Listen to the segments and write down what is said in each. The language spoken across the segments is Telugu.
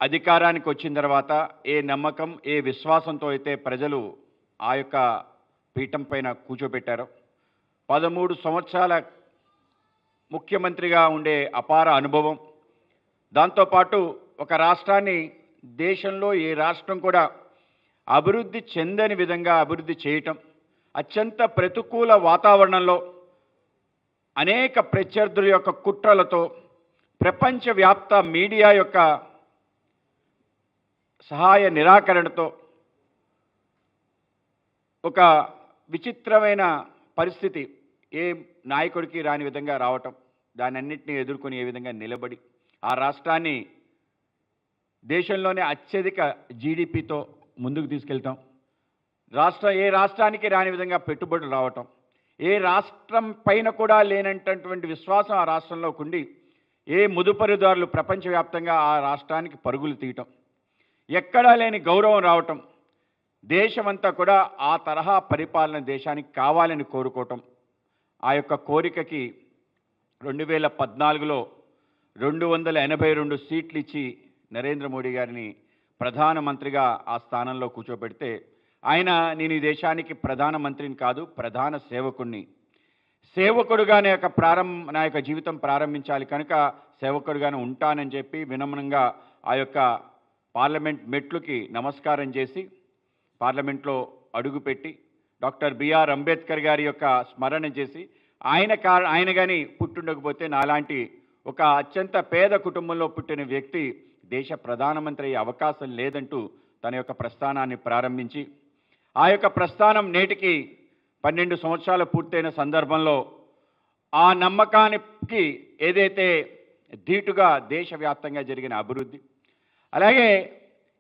అధికారానికి వచ్చిన తర్వాత ఏ నమ్మకం, ఏ విశ్వాసంతో అయితే ప్రజలు ఆ యొక్క పీఠం పైన కూర్చోబెట్టారో, 13 సంవత్సరాల ముఖ్యమంత్రిగా ఉండే అపార అనుభవం, దాంతోపాటు ఒక రాష్ట్రాన్ని దేశంలో ఏ రాష్ట్రం కూడా అభివృద్ధి చెందని విధంగా అభివృద్ధి చేయటం, అత్యంత ప్రతికూల వాతావరణంలో అనేక ప్రత్యర్థుల యొక్క కుట్రలతో, ప్రపంచవ్యాప్త మీడియా యొక్క సహాయ నిరాకరణతో ఒక విచిత్రమైన పరిస్థితి ఏ నాయకుడికి రాని విధంగా రావటం, దానన్నింటినీ ఎదుర్కొని ఏ విధంగా నిలబడి ఆ రాష్ట్రాన్ని దేశంలోనే అత్యధిక జీడిపితో ముందుకు తీసుకెళ్తాం, ఏ రాష్ట్రానికి రాని విధంగా పెట్టుబడులు రావటం, ఏ రాష్ట్రం పైన కూడా లేనటువంటి విశ్వాసం ఆ రాష్ట్రంలోకి ఉండి ఏ ముదుపరిదారులు ప్రపంచవ్యాప్తంగా ఆ రాష్ట్రానికి పరుగులు తీయటం, ఎక్కడా లేని గౌరవం రావటం, దేశమంతా కూడా ఆ తరహా పరిపాలన దేశానికి కావాలని కోరుకోవటం, ఆ యొక్క కోరికకి 2014లో 282 సీట్లు ఇచ్చి నరేంద్ర మోడీ గారిని ప్రధానమంత్రిగా ఆ స్థానంలో కూర్చోబెడితే, నేను ఈ దేశానికి ప్రధానమంత్రిని కాదు, ప్రధాన సేవకుణ్ణి, సేవకుడుగానే నా యొక్క జీవితం ప్రారంభించాలి కనుక సేవకుడుగానే ఉంటానని చెప్పి వినమ్రంగా ఆ యొక్క పార్లమెంట్ మెట్లుకి నమస్కారం చేసి పార్లమెంట్లో అడుగుపెట్టి డాక్టర్ బిఆర్ అంబేద్కర్ గారి యొక్క స్మరణ చేసి ఆయన కానీ పుట్టుండకపోతే నాలాంటి ఒక అత్యంత పేద కుటుంబంలో పుట్టిన వ్యక్తి దేశ ప్రధానమంత్రి అయ్యే అవకాశం లేదంటూ తన యొక్క ప్రస్థానాన్ని ప్రారంభించి ఆ యొక్క ప్రస్థానం నేటికి 12 సంవత్సరాలు పూర్తయిన సందర్భంలో ఆ నమ్మకానికి ఏదైతే ధీటుగా దేశవ్యాప్తంగా జరిగిన అభివృద్ధి, అలాగే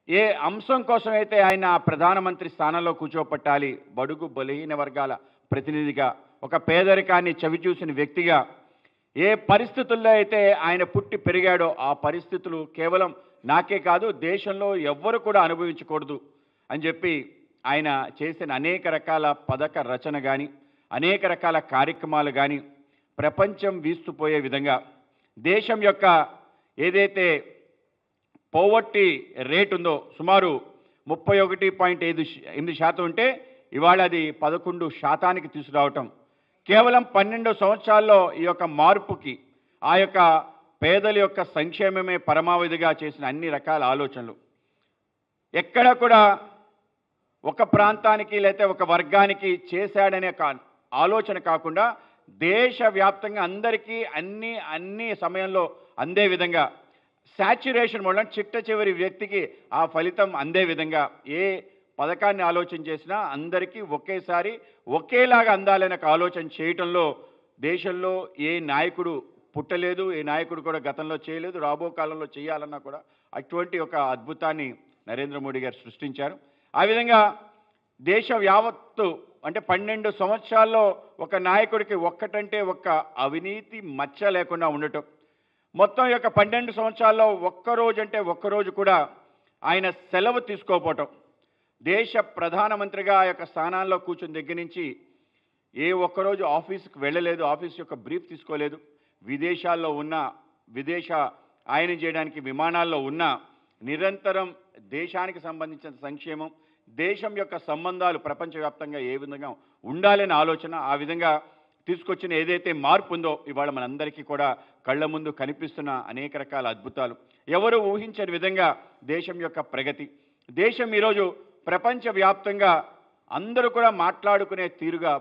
ఏ అంశం కోసమైతే ఆయన ప్రధానమంత్రి స్థానంలో కూర్చోపట్టాలి, బడుగు బలహీన వర్గాల ప్రతినిధిగా, ఒక పేదరికాన్ని చవిచూసిన వ్యక్తిగా, ఏ పరిస్థితుల్లో అయితే ఆయన పుట్టి పెరిగాడో ఆ పరిస్థితులు కేవలం నాకే కాదు దేశంలో ఎవ్వరు కూడా అనుభవించకూడదు అని చెప్పి ఆయన చేసిన అనేక రకాల పథక రచన కానీ, అనేక రకాల కార్యక్రమాలు కానీ ప్రపంచం వీస్తుపోయే విధంగా, దేశం యొక్క ఏదైతే పోవర్టీ రేట్ ఉందో సుమారు 31.8% ఉంటే ఇవాళ అది 11% తీసుకురావటం, కేవలం 12 సంవత్సరాల్లో ఈ యొక్క మార్పుకి ఆ యొక్క పేదల యొక్క సంక్షేమమే పరమావధిగా చేసిన అన్ని రకాల ఆలోచనలు, ఎక్కడ కూడా ఒక ప్రాంతానికి లేకపోతే ఒక వర్గానికి చేశాడనే ఆలోచన కాకుండా దేశవ్యాప్తంగా అందరికీ అన్ని సమయంలో అందే విధంగా శాచ్యురేషన్ వల్ల చిట్ట చివరి వ్యక్తికి ఆ ఫలితం అందే విధంగా ఏ పథకాన్ని ఆలోచన చేసినా అందరికీ ఒకేసారి ఒకేలాగా అందాలనే ఆలోచన చేయటంలో దేశంలో ఏ నాయకుడు పుట్టలేదు, ఏ నాయకుడు కూడా గతంలో చేయలేదు, రాబో కాలంలో చేయాలన్నా కూడా అటువంటి ఒక అద్భుతాన్ని నరేంద్ర మోడీ గారు సృష్టించారు. ఆ విధంగా దేశ యావత్తు అంటే 12 సంవత్సరాల్లో ఒక నాయకుడికి ఒక్కటంటే ఒక్క అవినీతి మచ్చ లేకుండా ఉండటం, మొత్తం యొక్క 12 సంవత్సరాల్లో ఒక్కరోజు కూడా ఆయన సెలవు తీసుకోకపోవటం, దేశ ప్రధానమంత్రిగా ఆ యొక్క స్థానాల్లో కూర్చుని దగ్గర నుంచి ఏ ఒక్కరోజు ఆఫీస్కి వెళ్ళలేదు, ఆఫీస్ యొక్క బ్రీఫ్ తీసుకోలేదు, విదేశాల్లో ఉన్న ఆయన చేయడానికి విమానాల్లో ఉన్న నిరంతరం దేశానికి సంబంధించిన సంక్షేమం, దేశం యొక్క సంబంధాలు ప్రపంచవ్యాప్తంగా ఏ విధంగా ఉండాలనే ఆలోచన, ఆ విధంగా తీసుకొచ్చిన ఏదైతే మార్పు ఉందో ఇవాళ మనందరికీ కూడా కళ్ళ ముందు కనిపిస్తున్న అనేక రకాల అద్భుతాలు, ఎవరు ఊహించని విధంగా దేశం యొక్క ప్రగతి, దేశం ఈరోజు ప్రపంచవ్యాప్తంగా అందరూ కూడా మాట్లాడుకునే తీరుగా